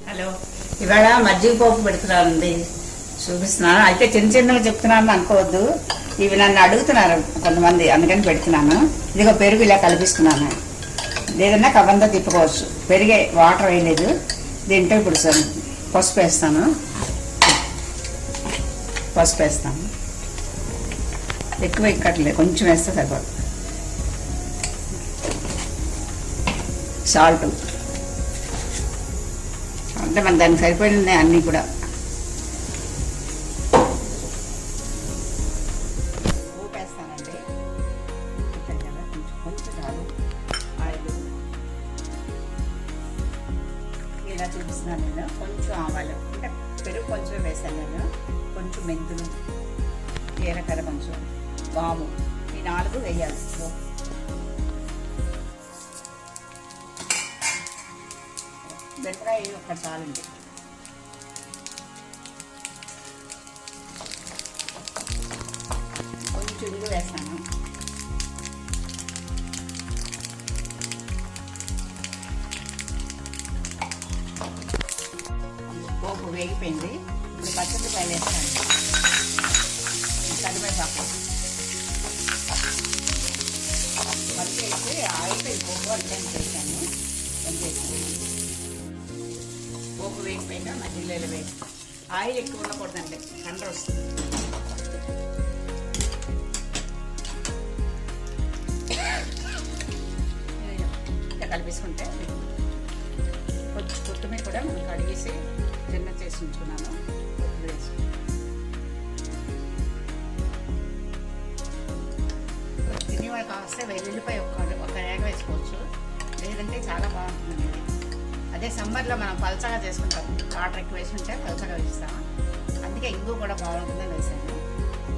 Hello, ఇవాళ మజ్జిగ పోపు పెడుతున్నానండి, చూపిస్తున్నాను. అయితే చిన్న చిన్నగా చెప్తున్నాను అనుకోవద్దు, ఇవి నన్ను అడుగుతున్నారు కొంతమంది, అందుకని పెడుతున్నాను. ఇదిగో పెరుగు ఇలా కలిపిస్తున్నాను, లేదన్నా కవంతా తిప్పుకోవచ్చు. పెరిగే వాటర్ వేయలేదు. దీంట్లో ఇప్పుడు పసుపు వేస్తాను. ఎక్కువ ఎక్కట్లేదు, కొంచెం వేస్తే సరిపోదు. సాల్ట్ అంటే మన దానికి సరిపోయినాయి అన్నీ కూడా. ఊపేస్తానండి, కొంచెం చాలు. ఆయిల్ ఇలా చూపిస్తున్నాను నేను. కొంచెం ఆవాలు అంటే పెరుగు కొంచెం వేసాను నేను. కొంచెం మెంతులు, జీలకర్ర, కొంచెం వాము, ఈ 4 వేయాలి. బెండకాయ ఒక చాలండి. కొంచెం ఇంగు వేస్తాను. పోపు వేగిపోయింది. ఇప్పుడు పచ్చిమిరపకాయలు వేస్తాను. కరివేపాకు మళ్ళీ వేసి ఆయిల్ పోపు అంటే చేశాను. పోపు వేగిపోయినా మధ్యలో వేసి ఆయిల్ ఎక్కువ ఉండకూడదండి, కండ్ర వస్తుంది. ఇట్లా కలిపేసుకుంటే కొంచెం కొత్తిమీర కూడా మనం కడిగేసి చిన్న చేసి ఉంచుకున్నాను. కొత్తిమీర వేసుకున్నాను. తినేవాళ్ళు కాస్తే వెల్లుల్లిపాయ ఒక రేగ వేసుకోవచ్చు, లేదంటే చాలా బాగుంటుంది. అదే సమ్మర్లో మనం పలచగా చేసుకుంటాం, వాటర్ ఎక్కువ వేసుకుంటే పలచగా వేస్తాం. అందుకే ఇంగు కూడా బాగుంటుందని వేసాను.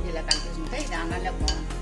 ఇలా కలిపేసుకుంటే ఇది అన్నంలో బాగుంటుంది.